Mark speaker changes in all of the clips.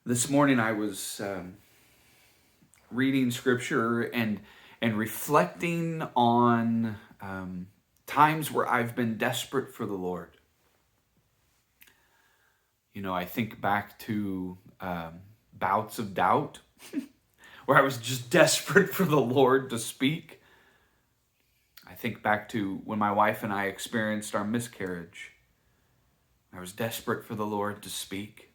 Speaker 1: This morning I was reading scripture and reflecting on times where I've been desperate for the Lord. You know, I think back to bouts of doubt where I was just desperate for the Lord to speak. I think back to when my wife and I experienced our miscarriage. I was desperate for the Lord to speak.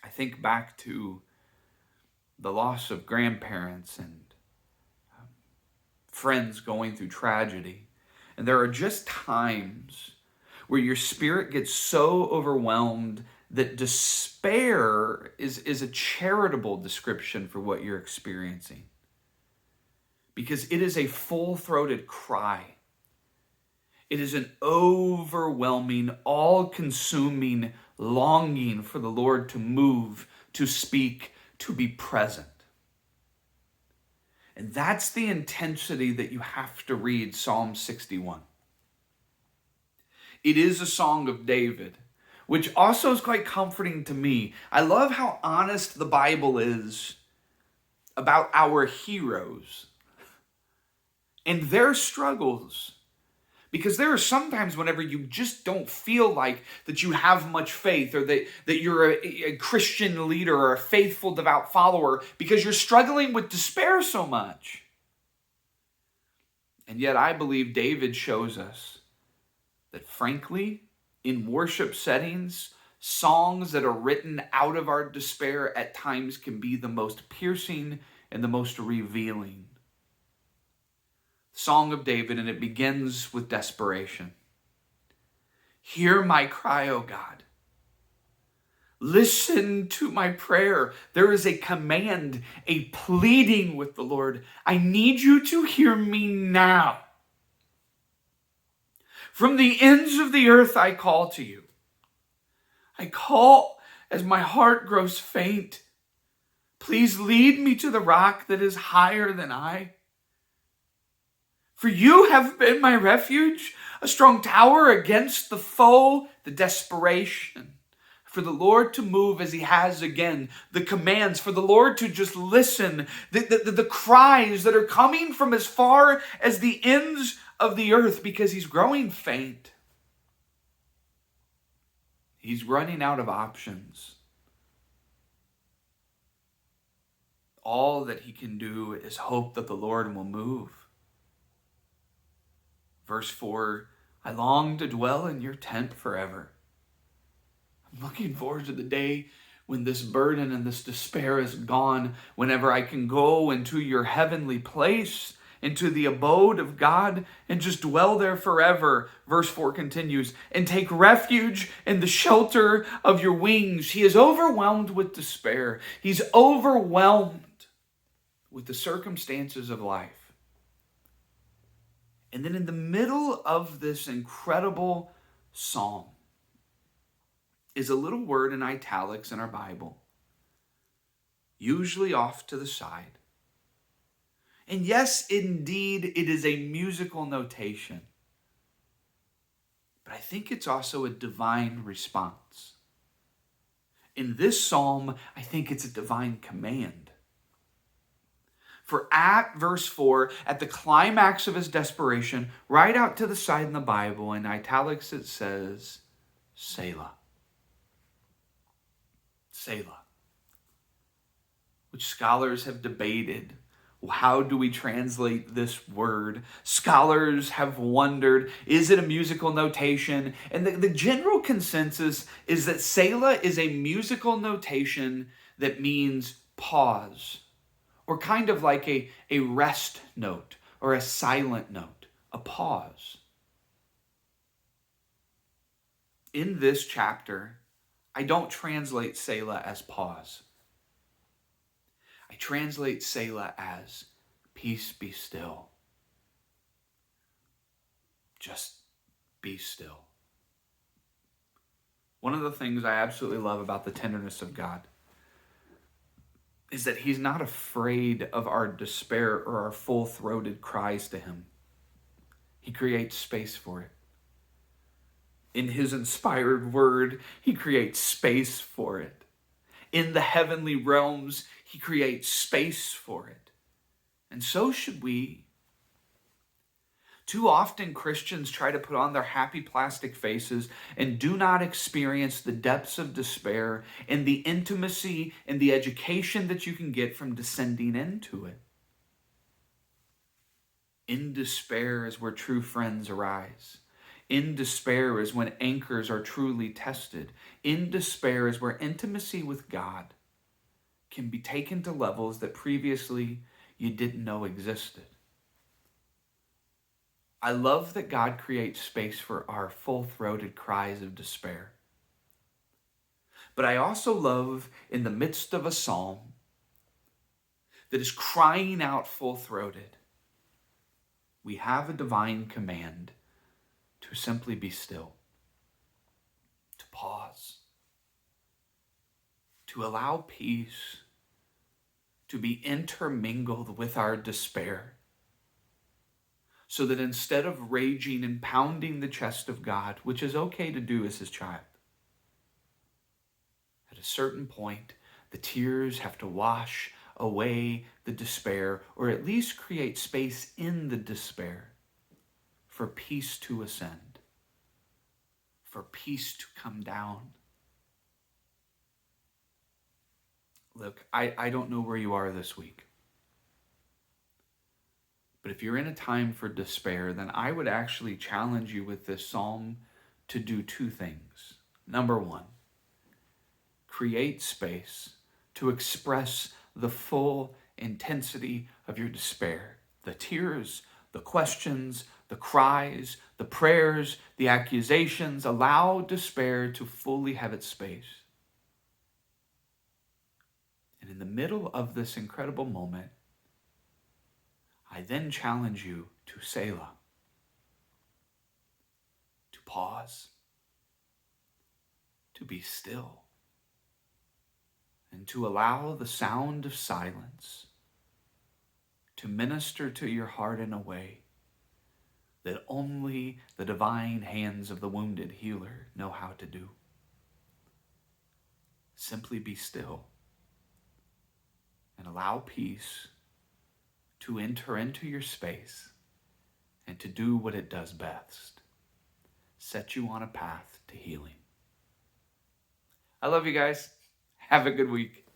Speaker 1: I think back to the loss of grandparents and friends going through tragedy. And there are just times where your spirit gets so overwhelmed that despair is a charitable description for what you're experiencing. Because it is a full-throated cry. It is an overwhelming, all-consuming longing for the Lord to move, to speak, to be present. And that's the intensity that you have to read Psalm 61. It is a song of David, which also is quite comforting to me. I love how honest the Bible is about our heroes and their struggles. Because there are sometimes whenever you just don't feel like that you have much faith or that you're a Christian leader or a faithful, devout follower because you're struggling with despair so much. And yet I believe David shows us that frankly, in worship settings, songs that are written out of our despair at times can be the most piercing and the most revealing. Song of David, and it begins with desperation. Hear my cry, O God. Listen to my prayer. There is a command, a pleading with the Lord. I need you to hear me now. From the ends of the earth I call to you. I call as my heart grows faint. Please lead me to the rock that is higher than I. For you have been my refuge, a strong tower against the foe, the desperation. For the Lord to move as he has again, the commands, for the Lord to just listen, the cries that are coming from as far as the ends of the earth because he's growing faint. He's running out of options. All that he can do is hope that the Lord will move. Verse 4, I long to dwell in your tent forever. I'm looking forward to the day when this burden and this despair is gone, whenever I can go into your heavenly place, into the abode of God, and just dwell there forever. Verse 4 continues, and take refuge in the shelter of your wings. He is overwhelmed with despair. He's overwhelmed with the circumstances of life. And then in the middle of this incredible psalm is a little word in italics in our Bible, usually off to the side. And yes, indeed, it is a musical notation. But I think it's also a divine response. In this psalm, I think it's a divine command. For at verse 4, at the climax of his desperation, right out to the side in the Bible, in italics it says, Selah. Selah. Which scholars have debated. How do we translate this word? Scholars have wondered, is it a musical notation? And the general consensus is that Selah is a musical notation that means pause. Or kind of like a rest note or a silent note, a pause. In this chapter, I don't translate Selah as pause. I translate Selah as peace be still. Just be still. One of the things I absolutely love about the tenderness of God is that he's not afraid of our despair or our full-throated cries to him. He creates space for it. In his inspired word, he creates space for it. in the heavenly realms, he creates space for it. And so should we. Too often Christians try to put on their happy plastic faces and do not experience the depths of despair and the intimacy and the education that you can get from descending into it. In despair is where true friends arise. In despair is when anchors are truly tested. In despair is where intimacy with God can be taken to levels that previously you didn't know existed. I love that God creates space for our full-throated cries of despair. But I also love, in the midst of a psalm that is crying out full-throated, we have a divine command to simply be still, to pause, to allow peace to be intermingled with our despair, so that instead of raging and pounding the chest of God, which is okay to do as his child, at a certain point, the tears have to wash away the despair, or at least create space in the despair for peace to ascend, for peace to come down. Look, I don't know where you are this week. But if you're in a time for despair, then I would actually challenge you with this psalm to do two things. Number one, create space to express the full intensity of your despair. The tears, the questions, the cries, the prayers, the accusations. Allow despair to fully have its space. And in the middle of this incredible moment, I then challenge you to Selah, to pause, to be still, and to allow the sound of silence to minister to your heart in a way that only the divine hands of the wounded healer know how to do. Simply be still and allow peace to enter into your space and to do what it does best, set you on a path to healing. I love you guys. Have a good week.